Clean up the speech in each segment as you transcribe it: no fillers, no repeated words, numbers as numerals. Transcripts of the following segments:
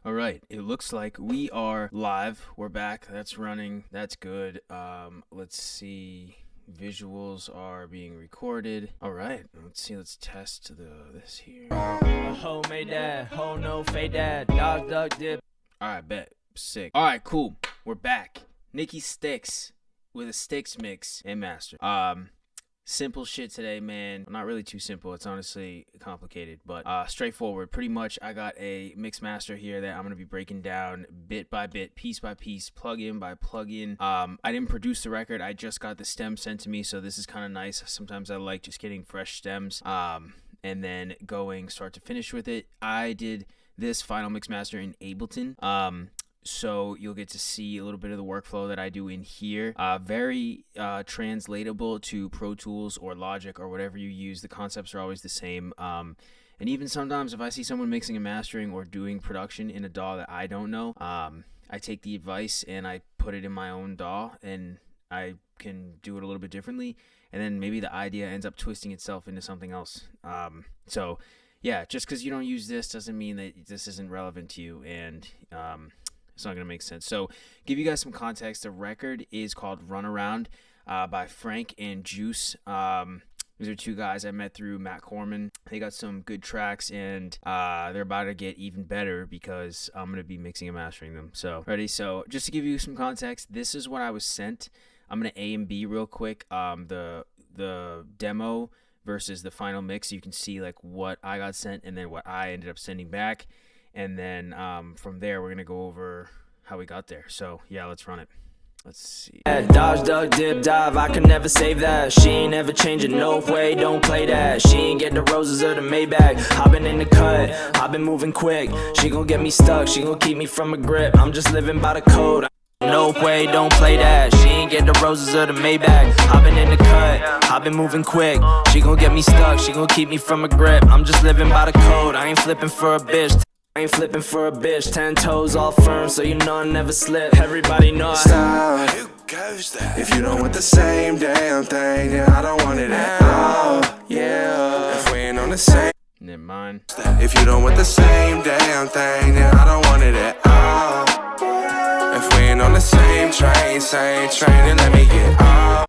All right, it looks like we are live. We're back. That's running. That's good. Let's see. Visuals are being recorded. All right, let's see. Let's test this here. Ho made that, ho no fade that, dog duck dip. All right, bet. Sick. All right, cool. We're back. Nicky Stix with a STIXMIX and master. Simple shit today, man. Not really too simple. It's honestly complicated, but straightforward. Pretty much, I got a mix master here that I'm going to be breaking down bit by bit, piece by piece, plug-in by plug-in. I didn't produce the record. I just got the stems sent to me, so this is kind of nice. Sometimes I like just getting fresh stems and then going start to finish with it. I did this final mix master in Ableton. So you'll get to see a little bit of the workflow that I do in here. Very translatable to Pro Tools or Logic or whatever you use. The concepts are always the same. And even sometimes if I see someone mixing and mastering or doing production in a DAW that I don't know, I take the advice and I put it in my own DAW and I can do it a little bit differently. And then maybe the idea ends up twisting itself into something else. So yeah, just because you don't use this doesn't mean that this isn't relevant to you. And it's not going to make sense. So give you guys some context. The record is called Runaround by Francc Juice. These are two guys I met through Matt Corman. They got some good tracks, and they're about to get even better because I'm going to be mixing and mastering them. So ready? So just to give you some context, this is what I was sent. I'm going to A and B real quick. The demo versus the final mix. So you can see like what I got sent and then what I ended up sending back. And then from there, we're going to go over how we got there. So, yeah, let's run it. Let's see. Dodge, duck, dip, dive, I can never save that. She ain't never changing, no way, don't play that. She ain't get the roses or the Maybach. I've been in the cut, I've been moving quick. She gon' get me stuck, she gon' keep me from a grip. I'm just living by the code. No way, don't play that. She ain't get the roses or the Maybach. I've been in the cut, I've been moving quick. She gon' get me stuck, she gon' keep me from a grip. I'm just living by the code, I ain't flipping for a bitch. I ain't flipping for a bitch, 10 toes all firm, so you know I never slip. Everybody know I stop. Who goes that? If you don't want the same damn thing, then I don't want it at all. Yeah. If we ain't on the same, never mind. If you don't want the same damn thing, then I don't want it at all. If we ain't on the same train, then let me get off.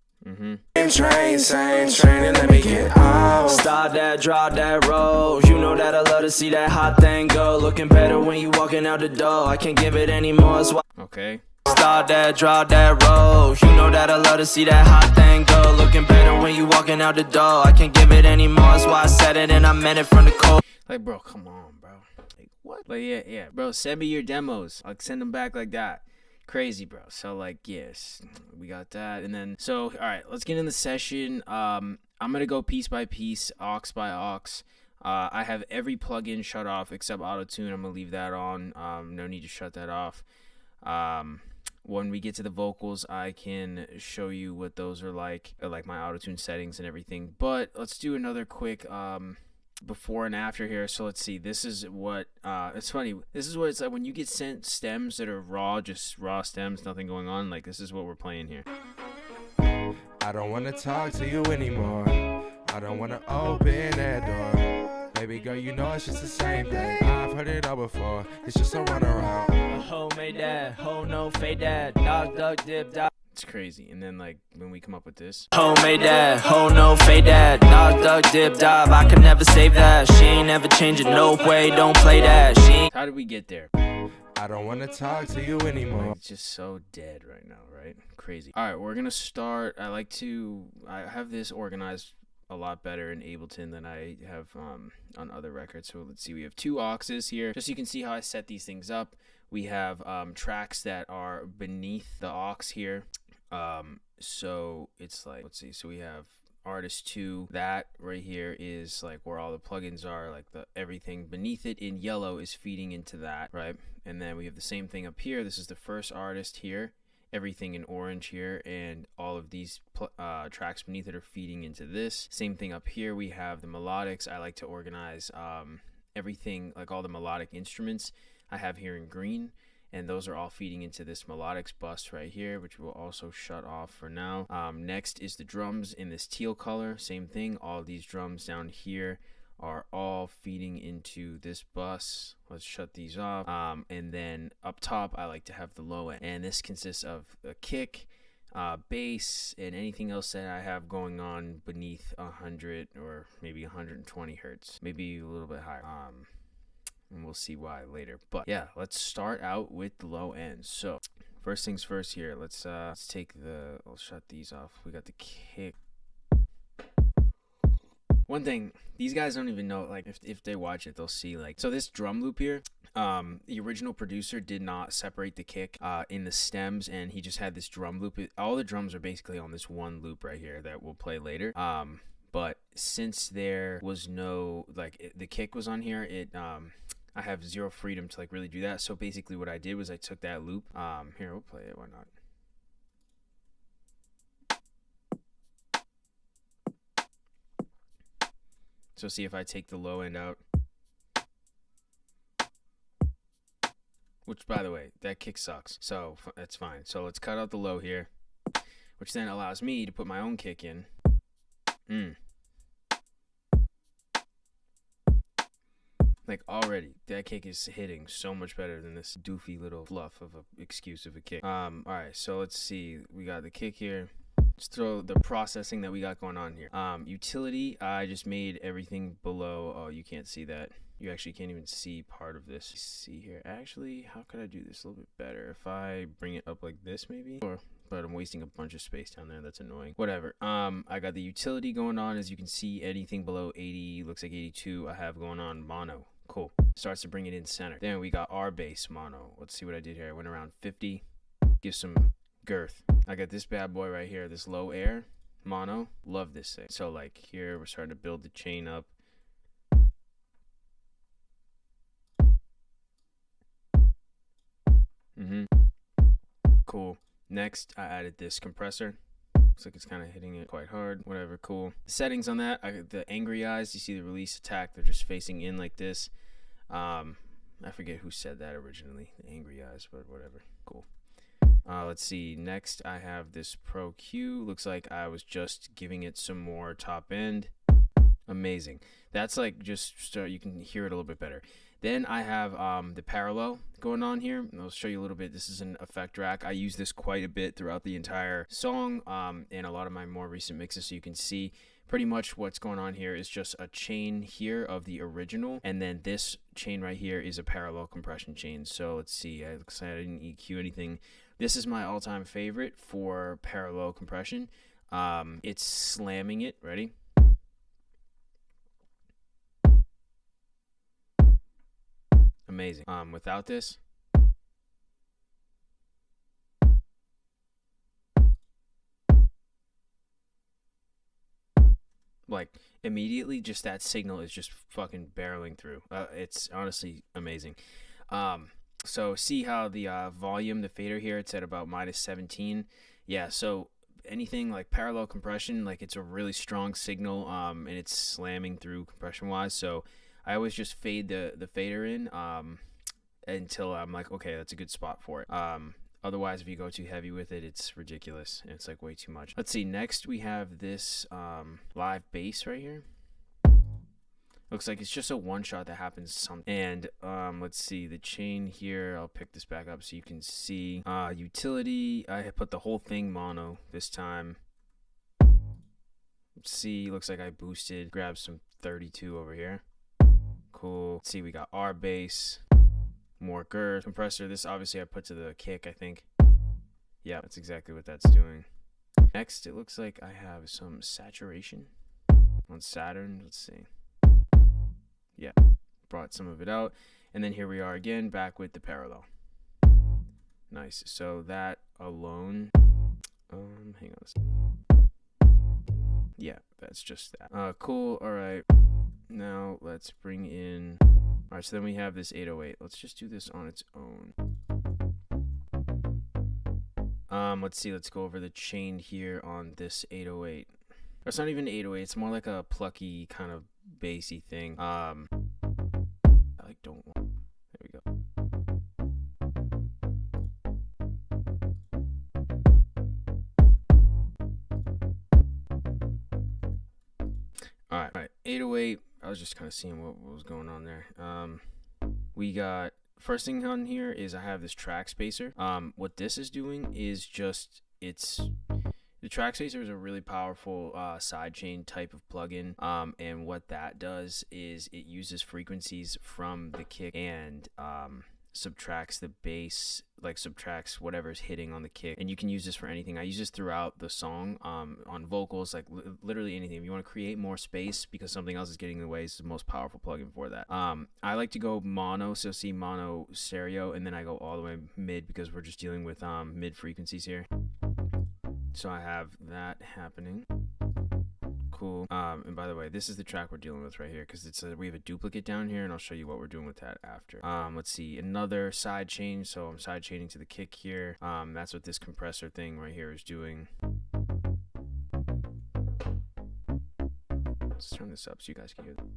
Same train, and let me get off. Start that, draw that roll. You know that I love to see that hot thing go. Looking better when you walking out the door. I can't give it anymore. Okay. Start that, draw that roll. You know that I love to see that hot thing go. Looking better when you walking out the door. I can't give it anymore. That's why I said it and I meant it from the cold. Like, bro, come on, bro. Like, what? Like, yeah, bro. Send me your demos. Like, send them back like that. Crazy, bro. So like, yes, we got that. And then so all right, let's get in the session. I'm gonna go piece by piece, aux by aux. I have every plugin shut off except auto-tune. I'm gonna leave that on. No need to shut that off. When we get to the vocals, I can show you what those are like my auto-tune settings and everything. But let's do another quick before and after here. So let's see, this is what it's funny, this is what it's like when you get sent stems that are raw, just raw stems, nothing going on. Like, this is what we're playing here. I don't want to talk to you anymore. I don't want to open that door. Baby girl, you know it's just the same thing. I've heard it all before. It's just a runaround. Ho made that, ho no fade that, dog duck dip dog. It's crazy. And then like when we come up with this, ho made that, ho no fade that, dog duck dip dive, I can never save that. She ain't never changing, no way, don't play that. She ain't. How did we get there? I don't want to talk to you anymore. Like, it's just so dead right now, right? Crazy. All right, we're gonna start. I have this organized a lot better in Ableton than I have on other records. So let's see, we have two auxes here, just so you can see how I set these things up. We have tracks that are beneath the aux here. So it's like, let's see, so we have artist 2, that right here is like where all the plugins are, like the everything beneath it in yellow is feeding into that, right? And then we have the same thing up here. This is the first artist here, everything in orange here, and all of these tracks beneath it are feeding into this. Same thing up here, we have the melodics. I like to organize everything, like all the melodic instruments I have here in green, and those are all feeding into this melodics bus right here, which will also shut off for now. Next is the drums in this teal color. Same thing, all of these drums down here are all feeding into this bus. Let's shut these off. And then up top, I like to have the low end. And this consists of a kick, bass, and anything else that I have going on beneath 100 or maybe 120 hertz. Maybe a little bit higher. And we'll see why later. But yeah, let's start out with the low end. So first things first here. Let's take the, I'll shut these off. We got the kick. One thing, these guys don't even know, like, if they watch it, they'll see, like, so this drum loop here, the original producer did not separate the kick in the stems, and he just had this drum loop. All the drums are basically on this one loop right here that we'll play later. But since there was no, like, the kick was on here, I have zero freedom to, like, really do that. So basically what I did was I took that loop. Here, we'll play it, why not? So see if I take the low end out. Which, by the way, that kick sucks. So that's fine. So let's cut out the low here, which then allows me to put my own kick in. Like, already, that kick is hitting so much better than this doofy little fluff of an excuse of a kick. Alright, so let's see. We got the kick here. Let's throw the processing that we got going on here. Utility, I just made everything below. Oh, you can't see that. You actually can't even see part of this. Let's see here. Actually, how could I do this a little bit better? If I bring it up like this, maybe? But I'm wasting a bunch of space down there. That's annoying. Whatever. I got the utility going on. As you can see, anything below 80, looks like 82, I have going on mono. Cool. Starts to bring it in center. Then we got our bass mono. Let's see what I did here. I went around 50. Give some girth. I got this bad boy right here, this low air mono. Love this thing. So like here we're starting to build the chain up. Cool. Next I added this compressor. Looks like it's kind of hitting it quite hard. Whatever, cool. The settings on that, the angry eyes, you see the release attack, they're just facing in like this. I forget who said that originally, the angry eyes, but whatever. Cool. Let's see. Next, I have this Pro Q. Looks like I was just giving it some more top end. Amazing. That's like just start. You can hear it a little bit better. Then I have the parallel going on here. I'll show you a little bit. This is an effect rack. I use this quite a bit throughout the entire song and a lot of my more recent mixes. So you can see pretty much what's going on here is just a chain here of the original, and then this chain right here is a parallel compression chain. So let's see. It looks like I didn't EQ anything. This is my all-time favorite for parallel compression. It's slamming it. Ready? Amazing. Without this, like immediately, just that signal is just fucking barreling through. It's honestly amazing. So see how the volume, the fader here, it's at about -17. Yeah, so anything like parallel compression, like it's a really strong signal, and it's slamming through compression wise. So I always just fade the fader in until I'm like, okay, that's a good spot for it. Otherwise, if you go too heavy with it, it's ridiculous. It's like way too much. Let's see, next we have this live bass right here. Looks like it's just a one shot that happens some. And let's see the chain here. I'll pick this back up so you can see. Utility, I put the whole thing mono this time. Let's see, looks like I boosted, grabbed some 32 over here. Cool. Let's see, we got our bass, more girth, compressor. This obviously I put to the kick, I think. Yeah, that's exactly what that's doing. Next, it looks like I have some saturation on Saturn. Let's see. Yeah, brought some of it out. And then here we are again, back with the parallel. Nice. So that alone, hang on. Yeah, that's just that. Cool. All right. Now let's bring in. All right. So then we have this 808. Let's just do this on its own. Let's see. Let's go over the chain here on this 808. Or it's not even 808. It's more like a plucky kind of bassy thing. I like don't want. There we go. All right. 808. I was just kind of seeing what was going on there. We got, first thing on here is I have this track spacer. What this is doing is just, the track spacer is a really powerful sidechain type of plugin. And what that does is it uses frequencies from the kick and subtracts the bass, like subtracts whatever's hitting on the kick, and you can use this for anything. I use this throughout the song, on vocals, like literally anything. If you want to create more space because something else is getting in the way, it's the most powerful plugin for that. I like to go mono, so see mono stereo, and then I go all the way mid because we're just dealing with mid frequencies here. So I have that happening. Cool. And by the way, this is the track we're dealing with right here, because we have a duplicate down here, and I'll show you what we're doing with that after. Let's see, another side chain. So I'm side chaining to the kick here. That's what this compressor thing right here is doing. Let's turn this up so you guys can hear that.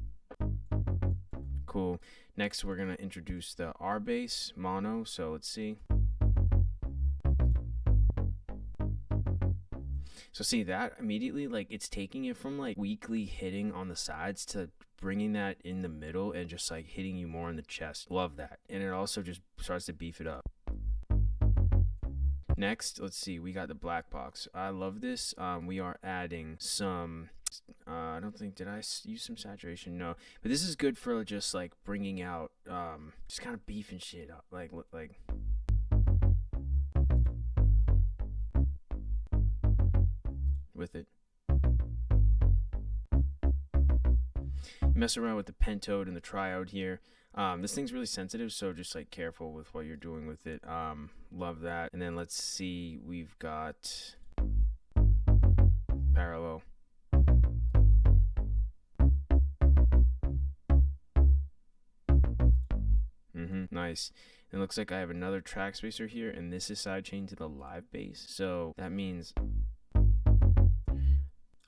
Cool. Next, we're gonna introduce the R bass mono. So let's see. So see that immediately, like it's taking it from like weakly hitting on the sides to bringing that in the middle and just like hitting you more in the chest. Love that. And it also just starts to beef it up. Next, let's see, we got the black box. I love this. We are adding some, I don't think, did I use some saturation? No, but this is good for just like bringing out, just kind of beefing shit up. Like, with it. Mess around with the pentode and the triode here. This thing's really sensitive, so just like careful with what you're doing with it. Love that. And then let's see, we've got parallel. Nice. And it looks like I have another track spacer here, and this is sidechained to the live bass. So that means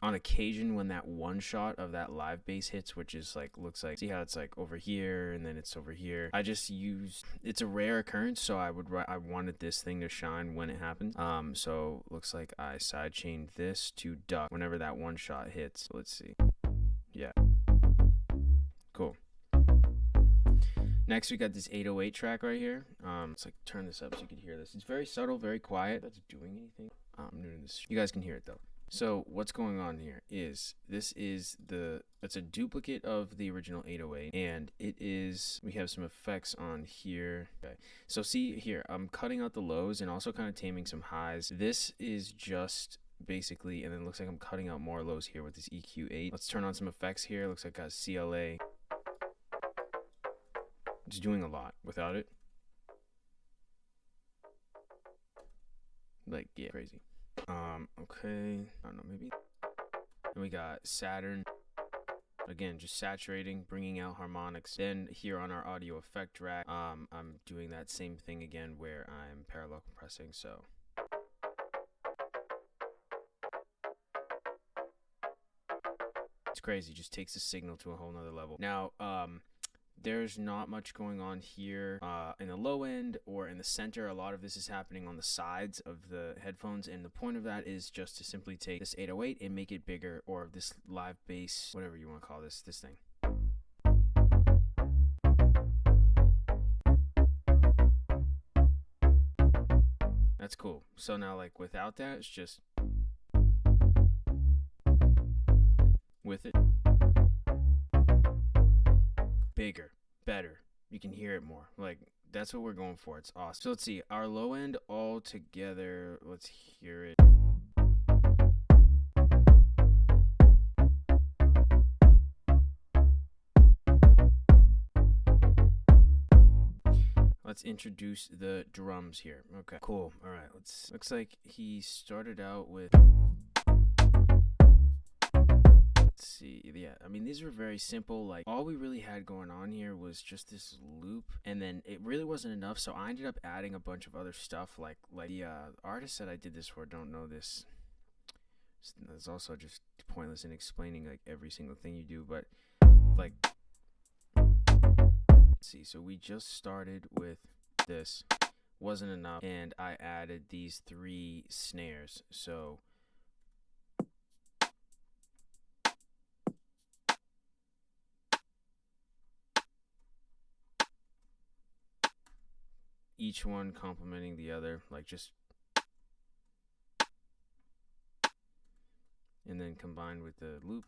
on occasion when that one shot of that live bass hits, which is like, looks like, see how it's like over here and then it's over here, I just use, it's a rare occurrence, so I wanted this thing to shine when it happens. So looks like I sidechained this to duck whenever that one shot hits. So let's see. Yeah, cool. Next, we got this 808 track right here. Let's like turn this up so you can hear this. It's very subtle, very quiet. That's doing anything. I'm new to this. You guys can hear it though. So what's going on here is it's a duplicate of the original 808, and we have some effects on here. Okay, so see here, I'm cutting out the lows and also kind of taming some highs. This is just basically, and then it looks like I'm cutting out more lows here with this EQ8. Let's turn on some effects here. Looks like I got CLA. Just doing a lot without it. Like, yeah, crazy. Okay, I don't know, maybe. And we got Saturn. Again, just saturating, bringing out harmonics. Then here on our audio effect rack, I'm doing that same thing again where I'm parallel compressing, so. It's crazy, just takes the signal to a whole nother level. Now, there's not much going on here in the low end or in the center. A lot of this is happening on the sides of the headphones, and the point of that is just to simply take this 808 and make it bigger, or this live bass, whatever you want to call this thing. That's cool. So now, like, without that, it's just with it. Bigger, better, you can hear it more. Like, that's what we're going for. It's awesome. So let's see, our low end all together, let's hear it. Let's introduce the drums here. Okay, cool. All right, looks like he started out with, see, yeah, I mean, these were very simple. Like, all we really had going on here was just this loop, and then it really wasn't enough, so I ended up adding a bunch of other stuff. Like the artist that I did this for don't know this. It's also just pointless in explaining like every single thing you do, but like, let's see, so we just started with this, wasn't enough, and I added these 3 snares. So each one complementing the other, like just, and then combined with the loop.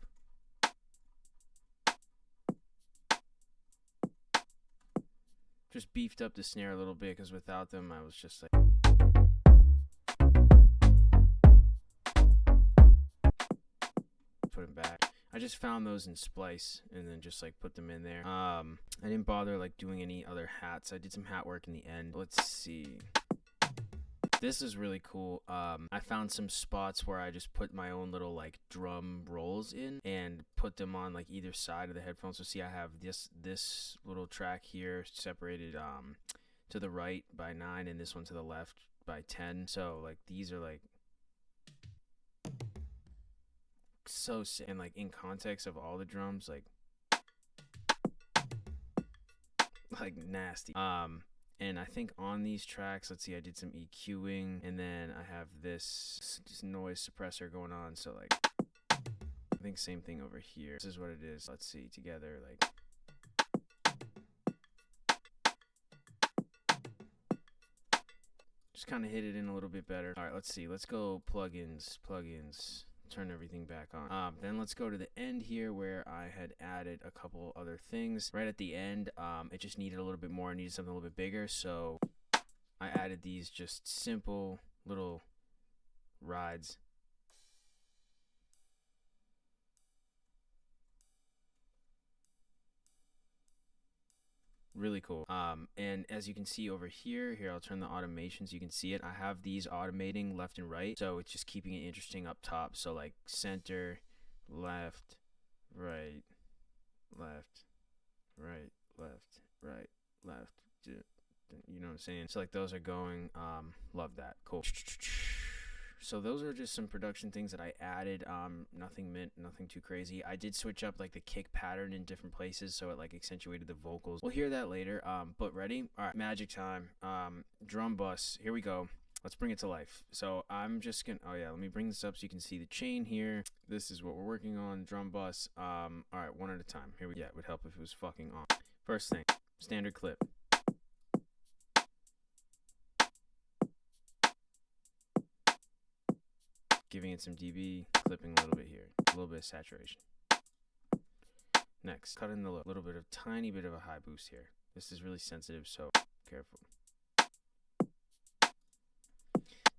Just beefed up the snare a little bit, because without them I was just like, put them back. I just found those in Splice and then just like put them in there. I didn't bother like doing any other hats. I did some hat work in the end. Let's see. This is really cool. I found some spots where I just put my own little like drum rolls in and put them on like either side of the headphones. So see, I have this little track here separated to the right by 9 and this one to the left by 10. So like these are like so sick, and like in context of all the drums, like nasty. And I think on these tracks, let's see, I did some EQing, and then I have this just noise suppressor going on. So like I think same thing over here. This is what it is. Let's see together, like just kind of hit it in a little bit better. All right, let's see. Let's go plugins. Turn everything back on. Then let's go to the end here where I had added a couple other things. Right at the end, it just needed a little bit more. I needed something a little bit bigger, so I added these just simple little rides. Really cool. And as you can see over here, I'll turn the automation so you can see it. I have these automating left and right, so it's just keeping it interesting up top. So like center, left, right, left, right, left, right, left. You know what I'm saying? So like those are going. Love that. Cool. So those are just some production things that I added. Nothing mint, nothing too crazy. I did switch up like the kick pattern in different places, so it like accentuated the vocals. We'll hear that later. But ready? All right, magic time. Drum bus. Here we go. Let's bring it to life. So I'm just gonna. Oh yeah, let me bring this up so you can see the chain here. This is what we're working on. Drum bus. All right, one at a time. Here we go. Yeah, it would help if it was fucking on. First thing, standard clip. Giving it some dB, clipping a little bit here, a little bit of saturation. Next, cut in the little bit of tiny bit of a high boost here. This is really sensitive, so careful.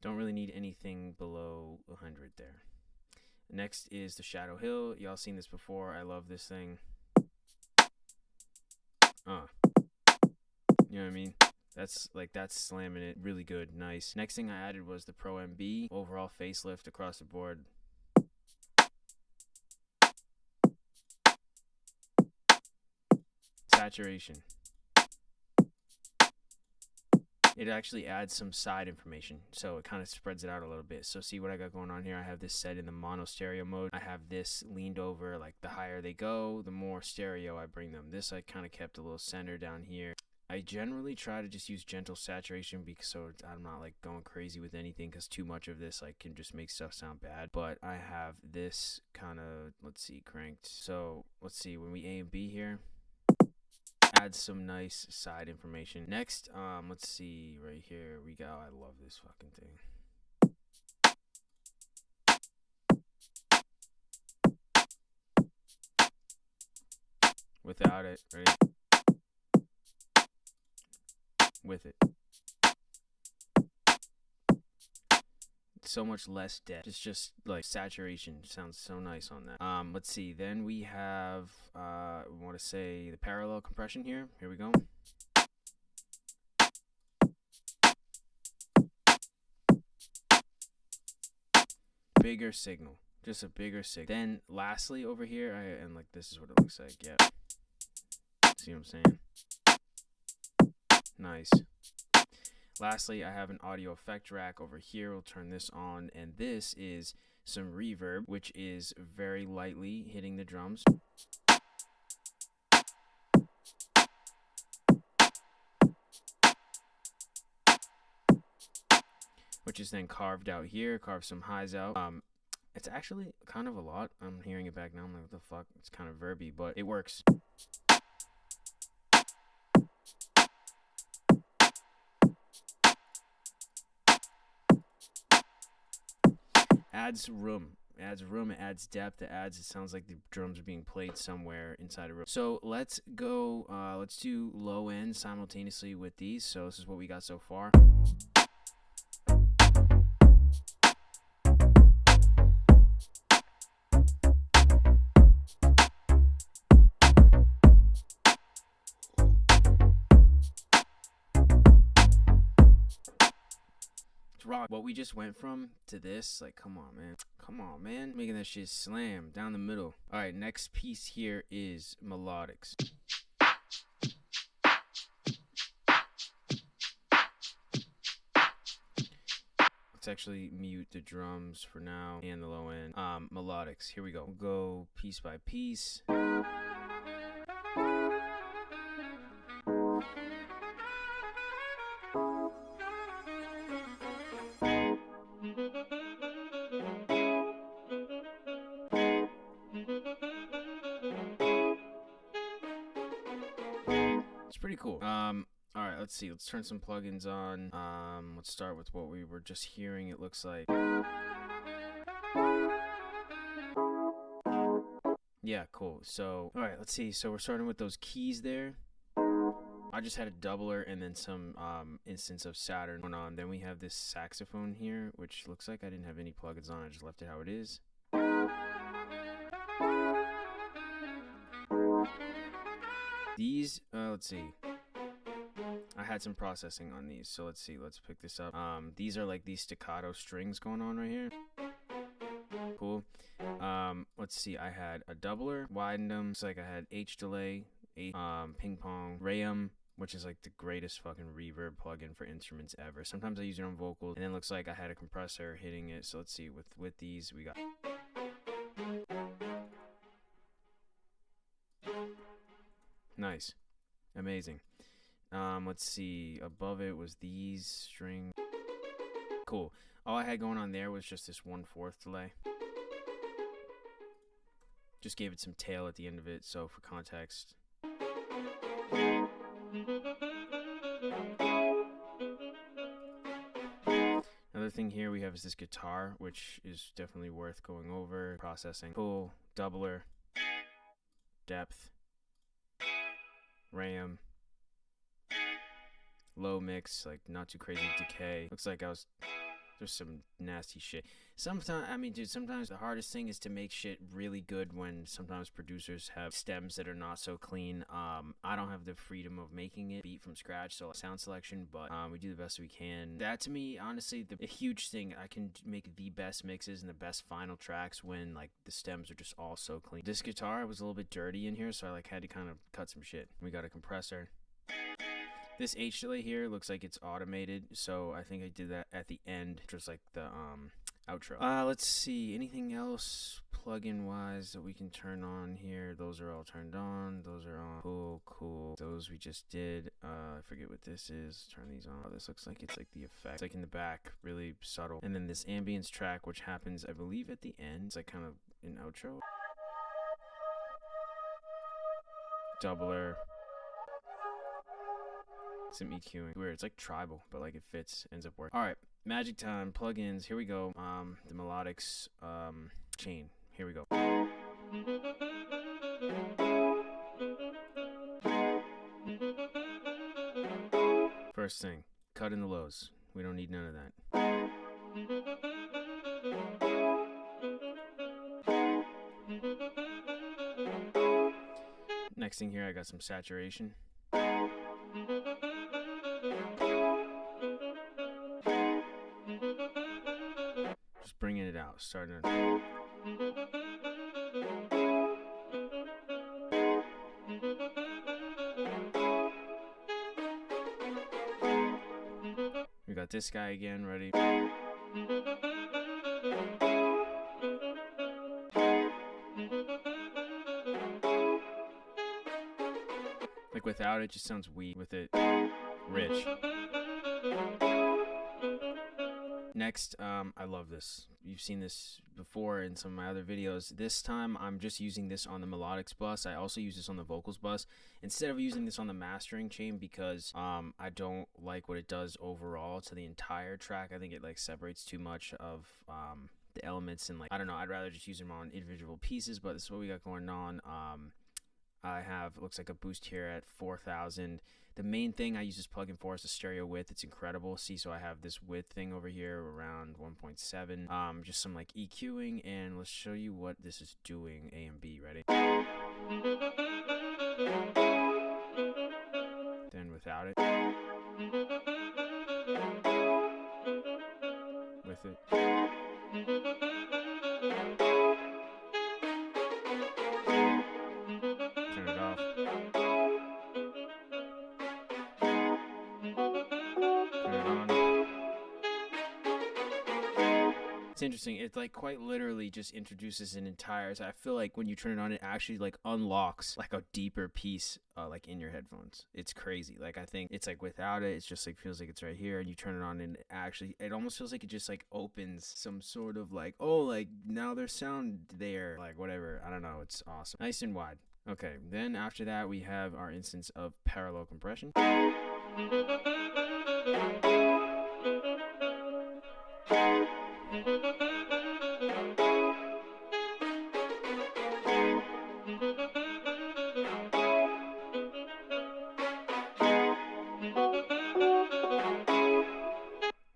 Don't really need anything below 100 there. Next is the Shadow Hill. Y'all seen this before. I love this thing. You know what I mean? That's slamming it really good. Nice. Next thing I added was the Pro MB. Overall facelift across the board. Saturation. It actually adds some side information, so it kind of spreads it out a little bit. So see what I got going on here? I have this set in the mono stereo mode. I have this leaned over, like the higher they go, the more stereo I bring them. This I kind of kept a little center down here. I generally try to just use gentle saturation because so I'm not like going crazy with anything, because too much of this like can just make stuff sound bad. But I have this kind of, let's see, cranked. So let's see, when we A and B here, add some nice side information. Next, let's see, right here we go. I love this fucking thing. Without it, right? With it, so much less depth. It's just like saturation sounds so nice on that. Let's see, then we have we want to say the parallel compression here. Here we go. Bigger signal, just a bigger signal. Then lastly over here, and like this is what it looks like. Yeah, see what I'm saying? Nice. Lastly, I have an audio effect rack over here. We'll turn this on, and this is some reverb, which is very lightly hitting the drums. Which is then carved out here, carve some highs out. It's actually kind of a lot. I'm hearing it back now. I'm like, what the fuck? It's kind of verby, but it works. adds room. It adds depth, it sounds like the drums are being played somewhere inside a room. So let's go, let's do low end simultaneously with these. So this is what we got so far. Rock. What we just went from to this, like, come on man, making that shit slam down the middle. All right, next piece here is melodics. Let's actually mute the drums for now and the low end. Melodics, here we go. We'll go piece by piece. It's pretty cool. All right, let's see. Let's turn some plugins on. Let's start with what we were just hearing. It looks like. Yeah, cool. So, all right, let's see. So we're starting with those keys there. I just had a doubler and then some instance of Saturn going on. Then we have this saxophone here, which looks like I didn't have any plugins on. I just left it how it is. These, let's see. I had some processing on these, so let's see. Let's pick this up. These are like these staccato strings going on right here. Cool. Let's see. I had a doubler, widened them. It's like I had H delay, ping pong, Rayum, which is like the greatest fucking reverb plugin for instruments ever. Sometimes I use it on vocals, and then it looks like I had a compressor hitting it. So let's see. With these, we got. Nice. Amazing. Let's see. Above it was these strings. Cool. All I had going on there was just this 1/4 delay. Just gave it some tail at the end of it, so for context. Another thing here we have is this guitar, which is definitely worth going over. Processing. Cool. Doubler. Depth. RAM. Low mix, like not too crazy decay. Looks like there's some nasty shit. Sometimes, I mean, dude, sometimes the hardest thing is to make shit really good when sometimes producers have stems that are not so clean. I don't have the freedom of making it beat from scratch, so sound selection, but we do the best we can. That to me, honestly, a huge thing. I can make the best mixes and the best final tracks when like the stems are just all so clean. This guitar was a little bit dirty in here, so I like had to kind of cut some shit. We got a compressor. This H delay here looks like it's automated, so I think I did that at the end, just like the outro. Let's see, anything else plugin wise that we can turn on here? Those are all turned on. Those are on. Cool. Those we just did. I forget what this is. Turn these on. Oh, this looks like it's like the effect. It's like in the back, really subtle. And then this ambience track, which happens, I believe, at the end. It's like kind of an outro. Doubler. Some EQing. Weird. It's like tribal, but like it fits. Ends up working. All right, magic time. Plugins. Here we go. The melodics chain. Here we go. First thing, cut in the lows. We don't need none of that. Next thing here, I got some saturation. Just bringing it out, starting to... We got this guy again, ready. Like without it, just sounds weak. With it, rich. Next, I love this. You've seen this before in some of my other videos. This time, I'm just using this on the melodics bus. I also use this on the vocals bus instead of using this on the mastering chain because I don't like what it does overall to the entire track. I think it like separates too much of the elements and like, I don't know, I'd rather just use them on individual pieces, but this is what we got going on. I have, it looks like a boost here at 4,000. The main thing I use this plugin for is the stereo width. It's incredible. See, so I have this width thing over here around 1.7. Just some like EQing, and let's show you what this is doing. A and B, ready? Then without it. With it. Turn it off. It's interesting. It like quite literally just introduces an entire. So I feel like when you turn it on, it actually like unlocks like a deeper piece, like in your headphones. It's crazy. Like I think it's like without it, it's just like feels like it's right here, and you turn it on, and it almost feels like it just like opens some sort of like, oh, like now there's sound there, like whatever. I don't know. It's awesome. Nice and wide. Okay. Then after that, we have our instance of parallel compression.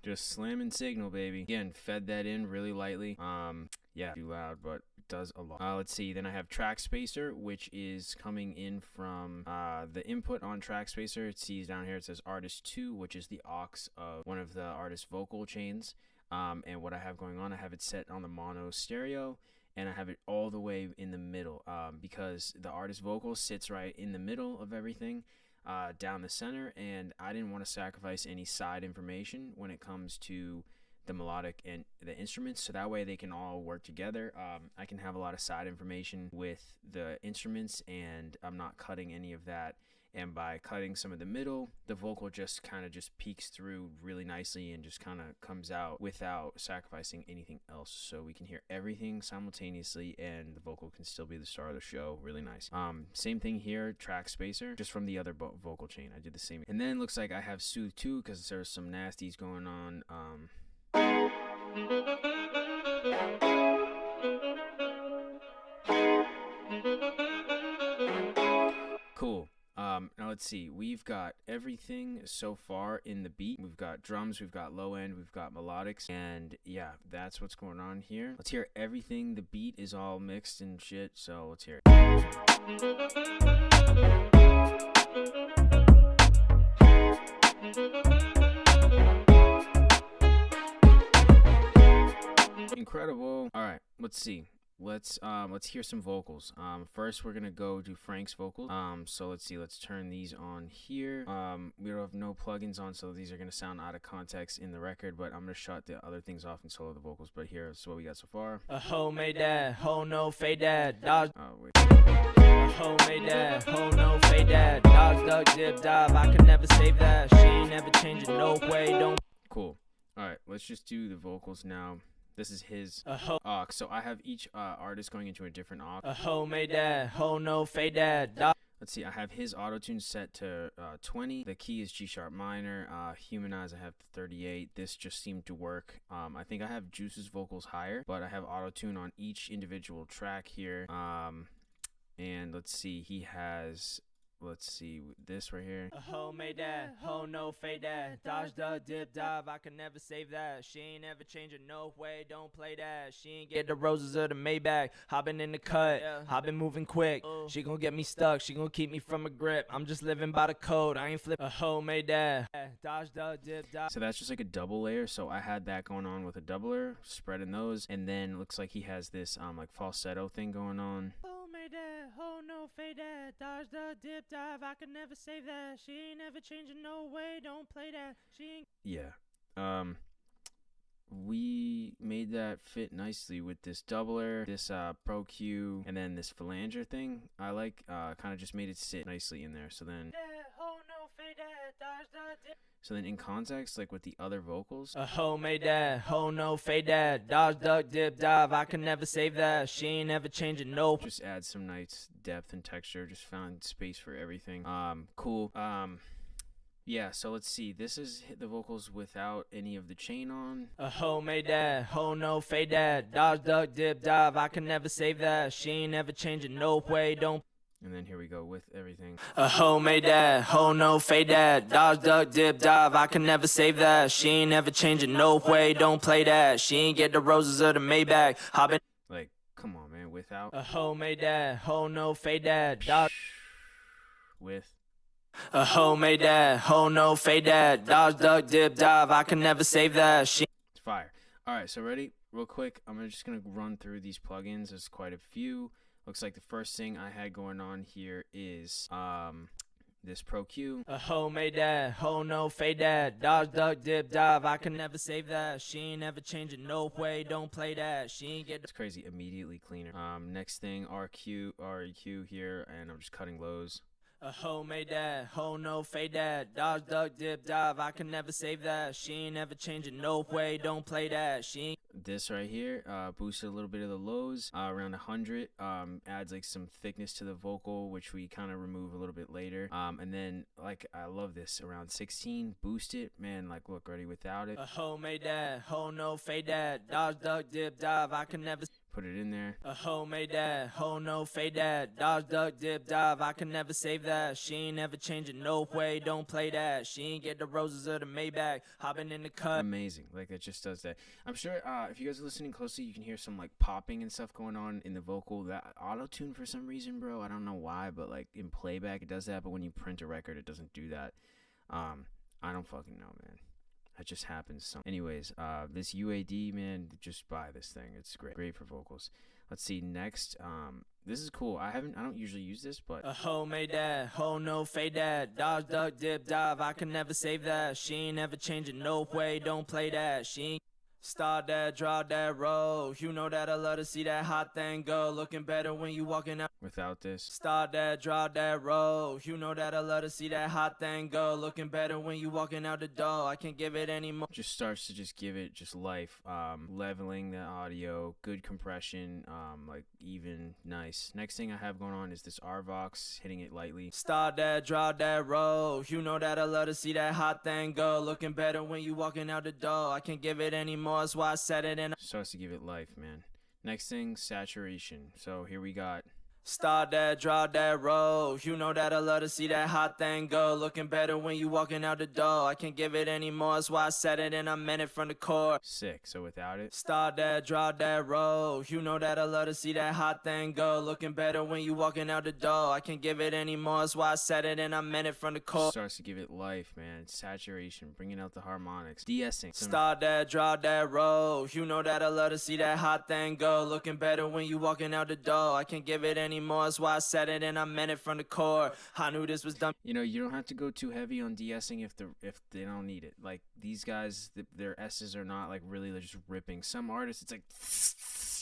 Just slamming signal, baby. Again, fed that in really lightly. Yeah, too loud, but it does a lot. Let's see. Then I have track spacer, which is coming in from the input on track spacer. It sees down here, it says artist 2, which is the aux of one of the artist vocal chains. And what I have going on, I have it set on the mono stereo, and I have it all the way in the middle, because the artist vocal sits right in the middle of everything, down the center, and I didn't want to sacrifice any side information when it comes to the melodic and the instruments, so that way they can all work together. I can have a lot of side information with the instruments, and I'm not cutting any of that. And by cutting some of the middle, the vocal just kind of just peeks through really nicely and just kind of comes out without sacrificing anything else. So we can hear everything simultaneously, and the vocal can still be the star of the show. Really nice. Same thing here, track spacer, just from the other vocal chain. I did the same. And then it looks like I have Soothe 2 because there's some nasties going on. Cool. Now let's see, we've got everything so far in the beat. We've got drums, we've got low end, we've got melodics, and yeah, that's what's going on here. Let's hear everything. The beat is all mixed and shit, so let's hear it. Incredible. All right, let's see. Let's hear some vocals. First we're gonna go do Franc's vocals. So let's see, let's turn these on here. We don't have no plugins on, so these are gonna sound out of context in the record, but I'm gonna shut the other things off and solo the vocals. But here's what we got so far. A hoe made that, hoe no fade that, dodge. Oh wait. A hoe made that, hoe no fade that, dodge, duck, dip, dive. I could never save that. She ain't never changing, no way, don't. Cool. All right, let's just do the vocals now. This is his aux. So I have each artist going into a different aux. A hoe made that, hoe no fade that, dodge. Let's see, I have his auto-tune set to 20. The key is G sharp minor. Humanize, I have 38. This just seemed to work. I think I have Juice's vocals higher, but I have auto-tune on each individual track here. And let's see, he has, let's see, this right here. A hoe made that, hoe no fade that, dodge, duck, dip, dive. I could never save that. She ain't ever changing, no way, don't play that. She ain't get the roses or the Maybach. Hopping in the cut, I been moving quick. She gon' get me stuck, she gon' keep me from a grip. I'm just living by the code, I ain't flip. A hoe made that, dodge, duck, dip, dive. So that's just like a double layer. So I had that going on with a doubler, spreading those, and then it looks like he has this like falsetto thing going on. Made that, hoe no fade that, dodge the dip dive. I could never save that. She ain't never changing, no way, don't play that. She ain't. Yeah. We made that fit nicely with this doubler, this Pro Q, and then this phalange thing. I like kind of just made it sit nicely in there. So then. So then in context, like with the other vocals. A hoe made that, hoe no fade that, dodge, duck, dip, dive. I can never save that. She ain't never changing, no. Just add some nice depth and texture. Just found space for everything. Cool. Yeah, so let's see. This is the vocals without any of the chain on. A hoe made that, hoe no fade that. Dodge, duck, dip, dive, I can never save that. She ain't never changing, no way, don't. And then here we go with everything. A hoe made that, hoe no fade that. Dodge, duck, dip, dive, I can never save that. She ain't never changing, no way, don't play that. She ain't get the roses or the Maybach. Hopping. Like, come on, man. Without. A hoe made that, hoe no fade that. Dodge. With. A hoe made that, hoe no fade that. Dodge, duck, dip, dive, I can never save that. She. It's fire. All right, so ready? Real quick, I'm just going to run through these plugins. There's quite a few. Looks like the first thing I had going on here is this Pro Q. A hoe made that, hoe no fade that. Dodge, duck, dip, dive, I can never save that. She ain't never changing, no way, don't play that. She ain't get. It's crazy, immediately cleaner. Next thing, REQ here, and I'm just cutting lows. A hoe made that, hoe no fade that. Dodge, duck, dip, dive, I can never save that. She ain't never changing, no way, don't play that. She ain't. This right here boosted a little bit of the lows around 100. Adds like some thickness to the vocal, which we kind of remove a little bit later. And then like I love this around 16, boost it, man. Like look, ready without it. A hoe made that, hoe no fade that. Dodge, duck, dip, dive, I can never. Put it in there. A hoe made that, hoe no fade that. Dodge, duck, dip, dive, I can never save that. She ain't never changing, no way, don't play that. She ain't get the roses or the Maybach. Hopping in the cut. Amazing, like it just does that. I'm sure if you guys are listening closely, you can hear some like popping and stuff going on in the vocal. That auto-tune for some reason, bro. I don't know why, but like in playback it does that, but when you print a record it doesn't do that. I don't fucking know, man. That just happens. Anyways, this UAD, man, just buy this thing. It's great for vocals. Let's see next. This is cool. I don't usually use this, but a hoe made that, hoe no fade that. Dodge, duck, dip, dive, I can never save that. She ain't never changing, no way, don't play that. She ain't. Start that, draw that roll. You know that I love to see that hot thing go. Looking better when you walking out. Without this. Start that, draw that roll. You know that I love to see that hot thing go. Looking better when you walking out the door. I can't give it any more. Just starts to just give it just life. Leveling the audio, good compression, like even nice. Next thing I have going on is this RVox, hitting it lightly. Start that, draw that roll. You know that I love to see that hot thing go. Looking better when you walking out the door. I can't give it any more. That's why I said it in. Starts to give it life, man. Next thing, saturation. So here we got. Start that, draw that roll. You know that I love to see that hot thing go. Looking better when you walking out the door. I can't give it any more. That's why I said it and I meant it from the core. Sick. So without it. Start that, draw that roll. You know that I love to see that hot thing go. Looking better when you walking out the door. I can't give it any more. That's why I said it and I meant it from the core. Starts to give it life, man. Saturation, bringing out the harmonics. De-essing. Start that, draw that roll. You know that I love to see that hot thing go. Looking better when you walking out the door. I can't give it any more. That's why I said it and I meant it from the core. I knew this was dumb. You know, you don't have to go too heavy on de-essing if they don't need it. Like these guys, their S's are not like really just ripping. Some artists, it's like,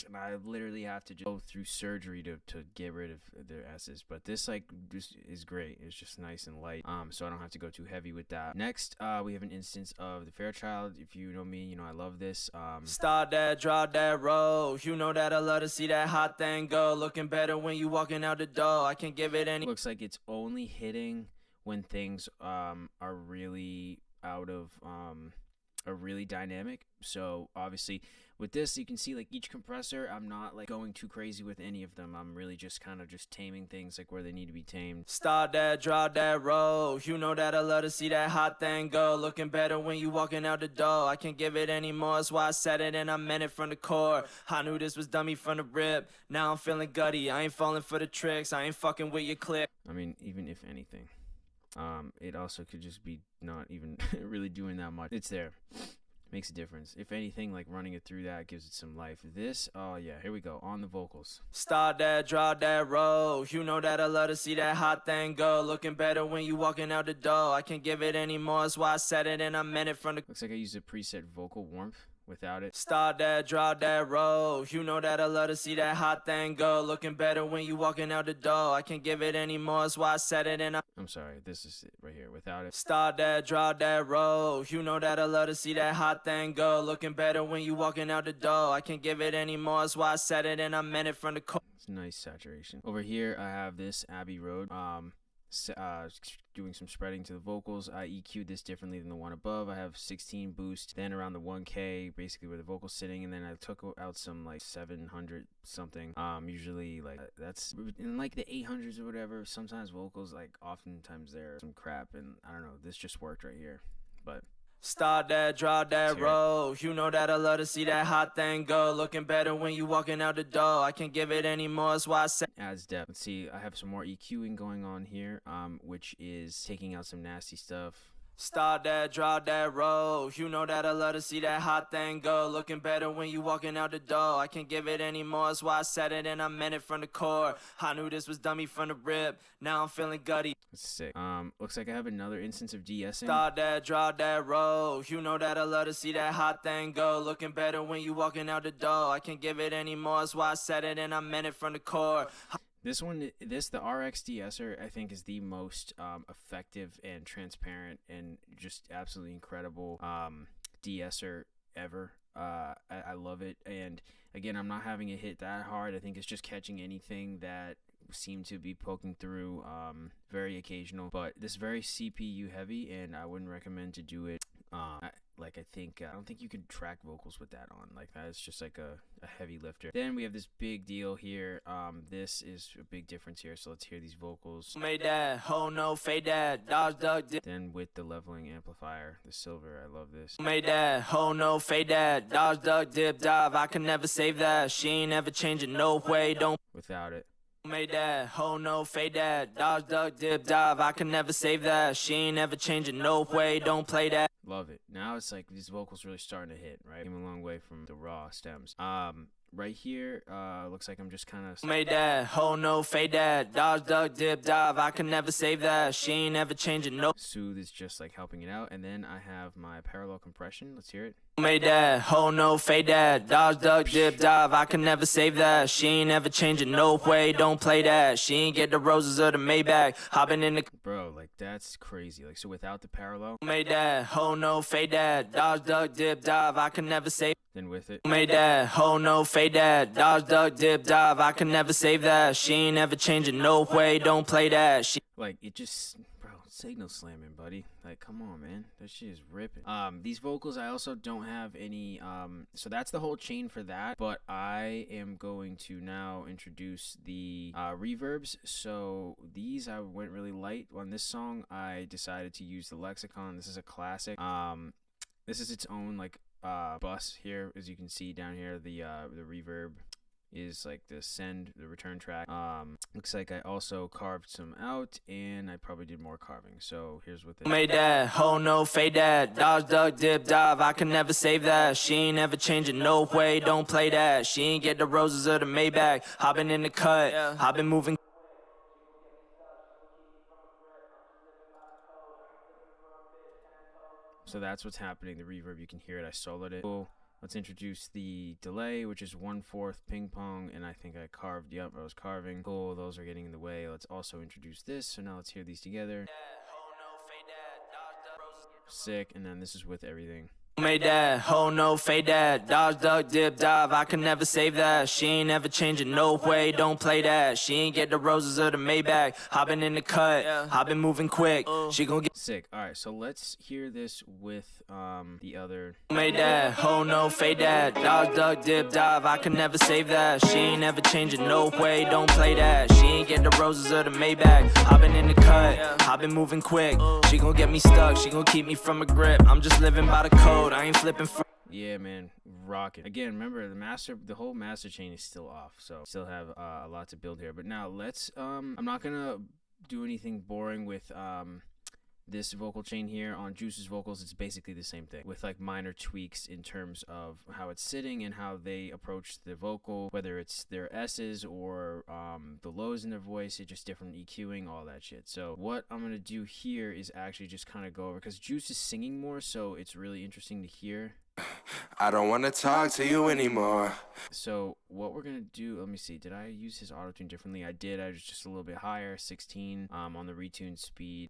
and I literally have to just go through surgery to get rid of their S's. But this like just is great. It's just nice and light. So I don't have to go too heavy with that. Next, we have an instance of the Fairchild. If you know me, you know I love this. Start that, draw that roll. You know that I love to see that hot thing go. Looking better when you walking out the door. I can't give it any. Looks like it's only hitting when things are really out of are really dynamic. So obviously with this you can see like each compressor, I'm not like going too crazy with any of them. I'm really just kind of just taming things like where they need to be tamed. Start that, draw that roll. You know that I love to see that hot thing go. Looking better when you walking out the door. I can't give it any more. That's why I said it and I meant it from the core. I knew this was dummy from the rip. Now I'm feeling gutty. I ain't falling for the tricks. I ain't fucking with your click. I mean, even if anything, it also could just be not even really doing that much. It's there. Makes a difference. If anything, like running it through that gives it some life. This, oh yeah, here we go on the vocals. Start that, draw that roll. You know that I love to see that hot thing go. Looking better when you walking out the door. I can't give it any more. That's why I said it and I meant it from the. Looks like I used a preset vocal warmth without it. Start that, draw that roll. You know that I love to see that hot thing go. Looking better when you walking out the door. I can't give it any more. That's why I said it and I'm sorry, this is it right here without it. Start that, draw that roll. You know that I love to see that hot thing go. Looking better when you walking out the door. I can't give it any more. That's why I said it and I meant it from the core. It's nice saturation. Over here I have this Abbey Road. doing some spreading to the vocals. I EQ'd this differently than the one above. I have 16 boost, then around the 1K, basically where the vocal's sitting, and then I took out some like 700 something. Usually like that's in like the 800s or whatever. Sometimes vocals, like oftentimes they're some crap, and I don't know. This just worked right here, but. Start that, draw that roll. You know that I love to see that hot thing go. Looking better when you walking out the door. I can't give it any more, that's why I said. Adds depth. Let's see, I have some more EQing going on here, which is taking out some nasty stuff. Start that, draw that roll. You know that I love to see that hot thing go. Looking better when you walking out the door. I can't give it any more, that's why I said it and I meant it from the core. I knew this was dummy from the rip. Now I'm feeling gutty. That's sick. Looks like I have another instance of de-essing. Start that, draw that roll. You know that I love to see that hot thing go. Looking better when you walking out the door. I can't give it any more, that's why I said it and I meant it from the core. The RX de-esser, I think, is the most effective and transparent and just absolutely incredible de-esser ever. I love it. And again, I'm not having it hit that hard. I think it's just catching anything that seem to be poking through, very occasional. But this is very CPU heavy, and I wouldn't recommend to do it. I don't think you can track vocals with that on like that. It's just like a heavy lifter. Then we have this big deal here. This is a big difference here. So let's hear these vocals. Made that, oh no, fade that, dodge, duck, dip. Then with the leveling amplifier, the silver, I love this. Made that, oh no, fade that, dodge, duck, dip, dive. I can never save that. She ain't ever changing, no way, don't. Without it. Made that, oh no, fade that, dodge, duck, dip, dive. I can never save that. She ain't ever changing, no way, don't play that. Love it. Now it's like these vocals really starting to hit, right? Came a long way from the raw stems. Right here, looks like I'm just kind of. Made that, oh no, fade that, dodge, duck, dip, dive. I can never save that. She ain't ever changing, no. Soothe is just like helping it out, and then I have my parallel compression. Let's hear it. Made that, oh no, fade that, dodge, duck, dip, dive. I can never save that. She ain't ever changing, no way, don't play that. She ain't get the roses or the Maybach. Hopping in the. Bro, like that's crazy. Like, so without the parallel. Made that, oh no, fade that, dodge, duck, dip, dive. I can never save. Then with it. Made that, oh no, fade that, dodge, duck, dip, dive. I can never save that. She ain't ever changing, no way, don't play that. She. Like it just, bro, signal slamming, buddy. Like, come on, man, that shit is ripping. These vocals, I also don't have any. So that's the whole chain for that. But I am going to now introduce the reverbs. So these I went really light on this song. I decided to use the Lexicon. This is a classic. This is its own like bus here, as you can see down here. The reverb is like the return track. Looks like I also carved some out, and I probably did more carving. So here's what they made that, oh no, fade that, dodge, duck, dip, dive. I can never save that. She ain't ever changing, no way, don't play that. She ain't get the roses or the Maybach. Hopping in the cut, I've been moving. So that's what's happening. The reverb, you can hear it. I soloed it. Cool. Let's introduce the delay, which is 1/4 ping pong, and I think I carved. Yep, I was carving. Cool, those are getting in the way. Let's also introduce this. So now let's hear these together. Sick, and then this is with everything. Made that, oh no, fade that, dodge, duck, dip, dive. I can never save that. She ain't ever changing, no way, don't play that. She ain't get the roses or the Maybach. Hopping in the cut, I've been moving quick. She gon' get sick. All right, so let's hear this with the other. Made that, oh no, fade that, dodge, duck, dip, dive. I can never save that. She ain't ever changing, no way, don't play that. She ain't get the roses or the Maybach. Hopping in the cut, I've been moving quick. She gon' get me stuck, she gon' keep me from a grip. I'm just living by the code. I ain't flipping for. Yeah, man, rocking. Again, remember the whole master chain is still off, so still have a lot to build here. But now let's I'm not gonna do anything boring with this vocal chain here. On Juice's vocals, it's basically the same thing with like minor tweaks in terms of how it's sitting and how they approach the vocal, whether it's their S's or the lows in their voice. It's just different EQing, all that shit. So what I'm gonna do here is actually just kind of go over, because Juice is singing more, so it's really interesting to hear. I don't wanna talk to you anymore. So what we're gonna do, let me see, did I use his auto tune differently? I did. I was just a little bit higher, 16 on the retune speed.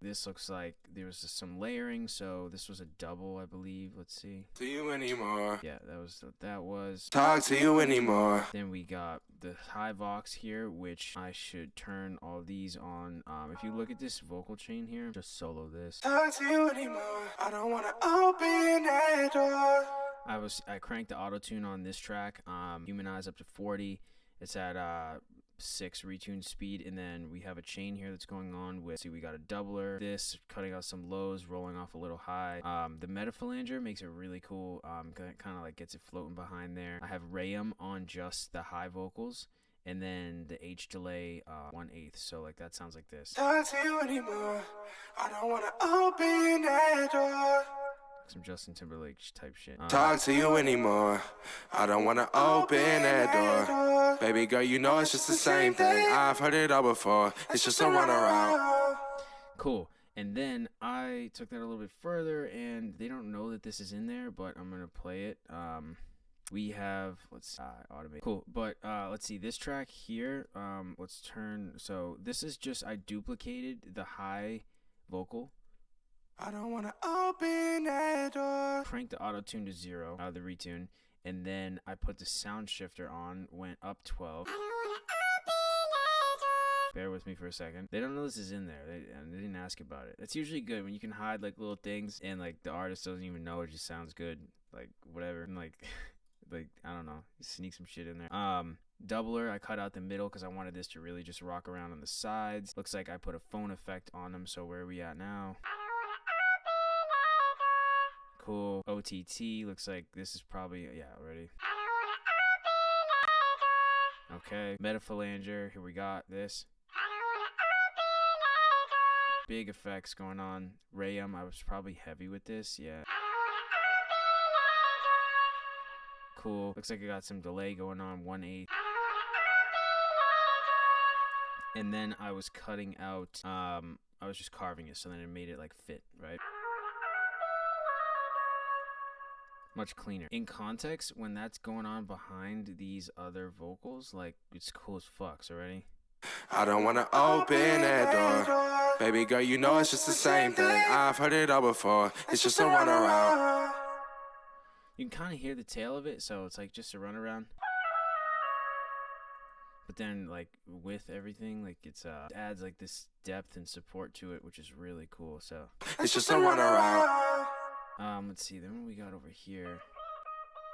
This looks like there was some layering, so this was a double, I believe. Let's see. To you anymore. Yeah, that was what that was. Talk to you anymore. Then we got the high vox here, which I should turn all these on. If you look at this vocal chain here, just solo this. Talk to you anymore. I don't wanna open that door. I cranked the auto tune on this track, humanize up to 40. It's at 6 retune speed, and then we have a chain here that's going on with, see, we got a doubler, this cutting out some lows, rolling off a little high. The metaphalange makes it really cool, kind of like gets it floating behind there. I have Rayum on just the high vocals, and then the H delay 1/8, so like that sounds like this. Talk to you anymore. I don't wanna open that door. Some Justin Timberlake type shit. Talk to you anymore. I don't wanna open that door. Baby girl, you know it's just the same thing. I've heard it all before. It's just a runaround. Cool. And then I took that a little bit further, and they don't know that this is in there, but I'm gonna play it. We have, let's automate. Cool, but let's see this track here. Let's turn. So this is just, I duplicated the high vocal. I don't wanna open that door. Cranked the auto tune to 0, the retune, and then I put the sound shifter on, went up 12. I don't wanna open that door. Bear with me for a second. They don't know this is in there. They didn't ask about it. That's usually good when you can hide like little things and like the artist doesn't even know. It just sounds good, like whatever. And like, like I don't know, sneak some shit in there. Doubler, I cut out the middle because I wanted this to really just rock around on the sides. Looks like I put a phone effect on them. So where are we at now? Cool. OTT, looks like this is probably, yeah, already. Okay. Metaphalanger, here we got this. Big effects going on. Rayum, I was probably heavy with this, yeah. Cool. Looks like I got some delay going on, 1/8. And then I was cutting out, I was just carving it, so then it made it like fit, right? Much cleaner. In context, when that's going on behind these other vocals, like, it's cool as fuck. So ready? I don't wanna open that door. Baby girl, you know it's just the same thing. I've heard it all before. It's just a runaround. You can kind of hear the tail of it, so it's like just a runaround. But then, like, with everything, like, it adds like this depth and support to it, which is really cool. So it's just a runaround. Let's see, then what we got over here.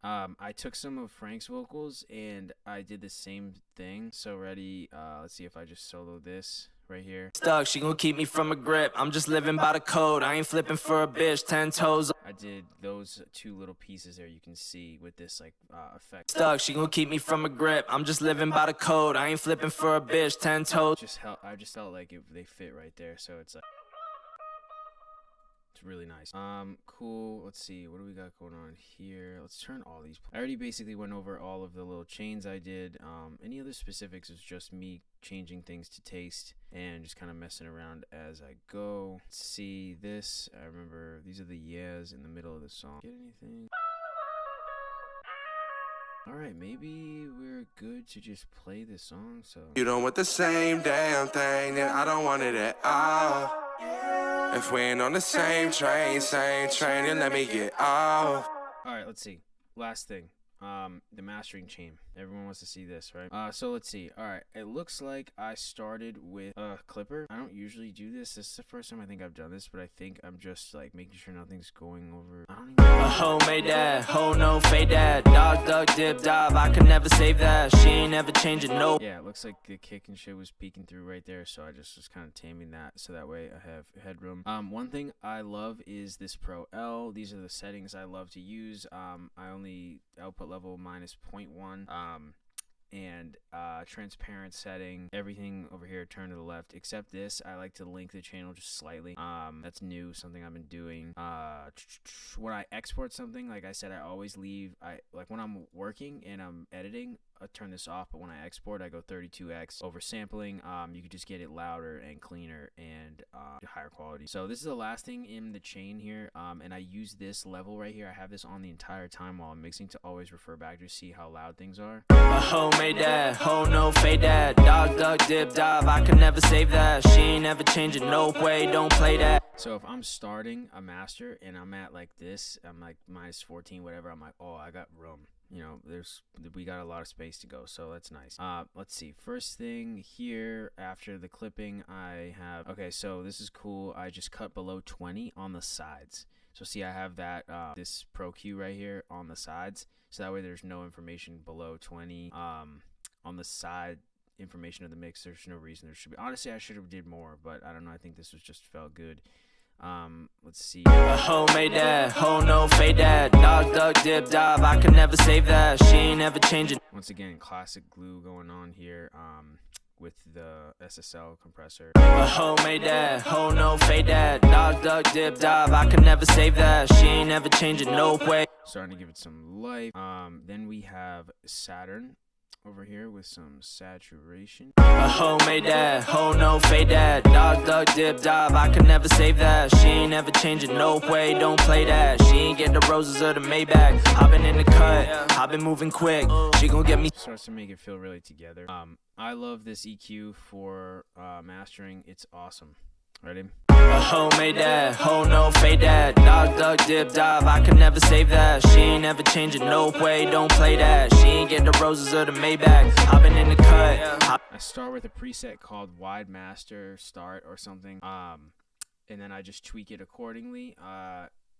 I took some of Franc's vocals and I did the same thing. So ready, let's see if I just solo this right here. Stuck, she gon' keep me from a grip. I'm just living by the code. I ain't flipping for a bitch, 10 toes. I did those two little pieces there, you can see with this like effect. Stuck, she gon' keep me from a grip. I'm just living by the code. I ain't flipping for a bitch, 10 toes. I just felt like they fit right there, so it's like, it's really nice. Cool. Let's see. What do we got going on here? Let's turn all these. I already basically went over all of the little chains I did. Any other specifics is just me changing things to taste and just kind of messing around as I go. Let's see this. I remember these are the yeahs in the middle of the song. Get anything? Alright, maybe we're good to just play this song, so. You don't want the same damn thing, then I don't want it at all. If we ain't on the same train, then let me get off. Alright, let's see. Last thing. The mastering chain. Everyone wants to see this, right? So let's see. Alright, it looks like I started with a clipper. I don't usually do this. This is the first time I think I've done this, but I think I'm just like making sure nothing's going over. I don't even know. A hoe made that, hoe no fade that. Dog, duck, dip, dive, I could never save that. She ain't never changing, no. Yeah, it looks like the kick and shit was peeking through right there, so I just was kind of taming that so that way I have headroom. One thing I love is this Pro L. These are the settings I love to use. I only output level -0.1. and transparent setting. Everything over here turn to the left except this. I like to link the channel just slightly. That's new, something I've been doing. When I export something, like I said, I always leave, like when I'm working and I'm editing, I turn this off, but when I export, I go 32x. Oversampling, you can just get it louder and cleaner and higher quality. So this is the last thing in the chain here, and I use this level right here. I have this on the entire time while I'm mixing to always refer back to see how loud things are. A hoe made that, hoe no fade that. Dog, duck, dip, dive, I can never save that. She ain't never changing, no way, don't play that. So if I'm starting a master and I'm at like this, I'm like minus 14, whatever, I'm like, oh, I got room. You know, we got a lot of space to go, so that's nice. Let's see. First thing here after the clipping, I have, okay, so this is cool. I just cut below 20 on the sides. So see, I have that this Pro Q right here on the sides, so that way there's no information below 20 on the side information of the mix. There's no reason there should be. Honestly, I should have did more, but I don't know. I think this was just felt good. Let's see. A hoe made that, hoe no fade that. Dog, duck, dip, dive, I can never save that. She ain't never changing. Once again, classic glue going on here. With the SSL compressor. A hoe made that, hoe no fade that. Dog, duck, dip, dive, I can never save that. She ain't never changing, no way. Starting to give it some life. Then we have Saturn over here with some saturation. A hoe made that, hoe no fade that. Dog, duck, dip, dive, I can never save that. She ain't never changing, no way, don't play that. She ain't get the roses or the Maybach. I've been in the cut, I've been moving quick. She gon' get me. Starts to make it feel really together. I love this EQ for mastering. It's awesome. Ready? A hoe made that, hoe no fade that. Dog, duck, dip, dive, I can never save that. She ain't never changing, no way, don't play that. She ain't get the roses or the Maybach. I've been in the cut. I start with a preset called Wide Master Start or something, and then I just tweak it accordingly.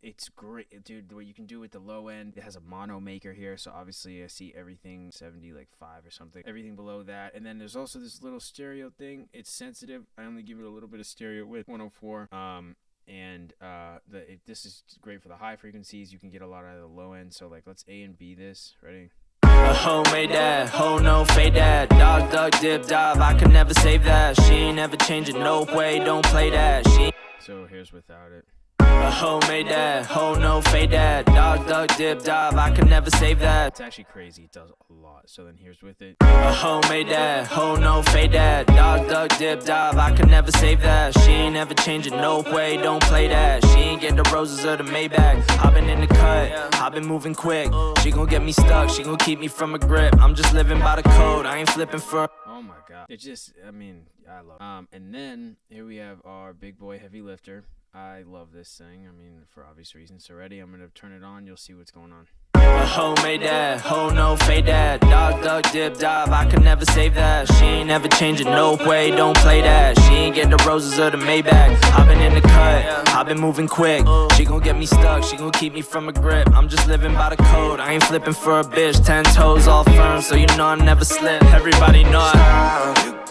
It's great, dude. What you can do with the low end, it has a mono maker here, so obviously I see everything 70 like 5 or something, everything below that. And then there's also this little stereo thing. It's sensitive. I only give it a little bit of stereo with 104. This is great for the high frequencies. You can get a lot out of the low end. So like, let's A and B this. Ready? A hoe made that, hoe no fade that. Dog, duck, dip, dive, I can never save that. She ain't never changing, no way, don't play that. She. So here's without it. A hoe made that, hoe no fade that. Dog, duck, dip, dive, I can never save that. It's actually crazy. It does a lot. So then here's with it. A hoe made that, hoe no fade that. Dog, duck, dip, dive, I can never save that. She ain't never changing, no way, don't play that. She ain't get the roses or the Maybach. I've been in the cut, I've been moving quick. She gon' get me stuck, she gon' keep me from a grip. I'm just living by the code, I ain't flipping for. Oh my god. It just, I mean, I love it. And then here we have our big boy heavy lifter. I love this thing, I mean, for obvious reasons. So ready, I'm gonna turn it on, you'll see what's going on. A hoe made that, hoe no fade that. Dog, duck, dip, dive, I can never save that. She ain't never changing, no way, don't play that. She ain't get the roses or the Maybach. I've been in the cut, I've been moving quick. She gon' get me stuck, she gon' keep me from a grip. I'm just living by the code, I ain't flipping for a bitch. 10 toes all firm, so you know I never slip. Everybody know I.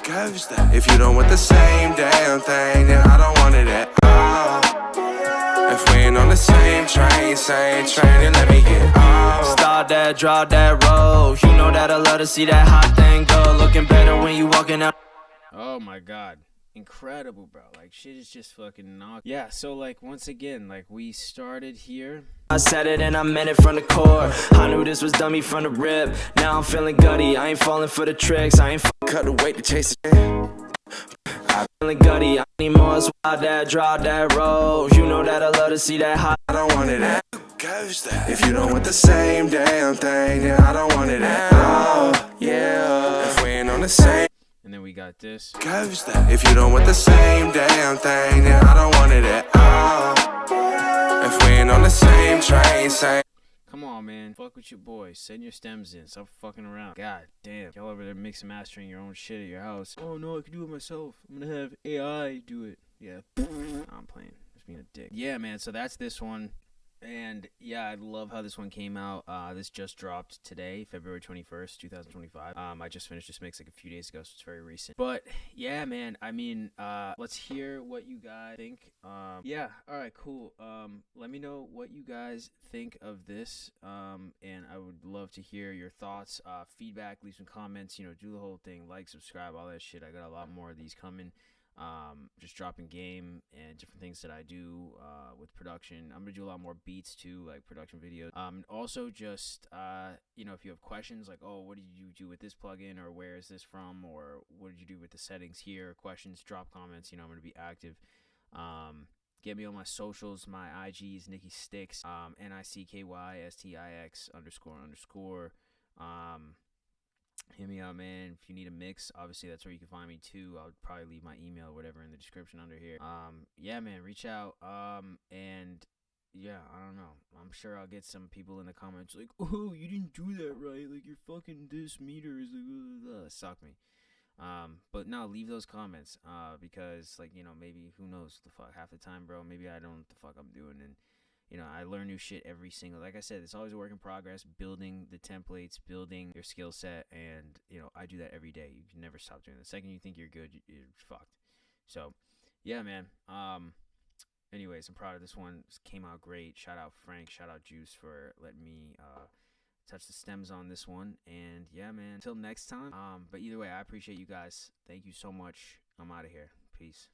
If you don't want the same damn thing, then I don't want it at all. If we ain't on the same train, then let me get off. Start that, draw that road. You know that I love to see that hot thing go. Looking better when you walking out. Oh my god. Incredible, bro. Like, shit is just fucking knocked. Yeah, so like, once again, like, we started here. I said it and I meant it from the core. I knew this was dummy from the rip. Now I'm feeling gutty, I ain't falling for the tricks. I ain't cut the weight to chase the feeling gutty, I need more. So that, draw that road. You know that I love to see that hot. I don't want it at if you don't want the same damn thing, then I don't want it at all. Yeah, if we ain't on the same. And then we got this. If you don't want the same damn thing, then I don't want it at all. If we ain't on the same train, Come on, man. Fuck with your boys. Send your stems in. Stop fucking around. God damn. Y'all over there mixing mastering your own shit at your house. Oh no, I can do it myself. I'm gonna have AI do it. Yeah. I'm playing. Just being a dick. Yeah, man. So that's this one. And yeah, I love how this one came out. This just dropped today, February 21st, 2025. I just finished this mix like a few days ago, so it's very recent. But yeah, man, I mean, let's hear what you guys think. Yeah, all right, cool. Let me know what you guys think of this. And I would love to hear your thoughts, feedback, leave some comments, you know, do the whole thing, like, subscribe, all that shit. I got a lot more of these coming. Just dropping game and different things that I do with production. I'm gonna do a lot more beats too, like production videos. Also just you know, if you have questions like, oh, what did you do with this plugin, or where is this from, or what did you do with the settings here, questions, drop comments. You know, I'm gonna be active. Get me on my socials. My IG is Nicky Stix, NICKYSTIX__. Hit me up, man. If you need a mix, obviously that's where you can find me too. I'll probably leave my email or whatever in the description under here. Yeah, man, reach out. And yeah, I don't know. I'm sure I'll get some people in the comments like, oh, you didn't do that right. Like, your fucking this meter is like, blah, blah, blah. Suck me. But no, leave those comments. Because like, you know, maybe who knows the fuck, half the time, bro, maybe I don't know what the fuck I'm doing, and you know, I learn new shit every single, like I said, it's always a work in progress, building the templates, building your skill set, and, you know, I do that every day. You can never stop doing it. The second you think you're good, you're fucked. So, yeah, man. Anyways, I'm proud of this one. This came out great. Shout out Francc, shout out Juice for letting me, touch the stems on this one. And, yeah, man, until next time. But either way, I appreciate you guys. Thank you so much. I'm out of here. Peace.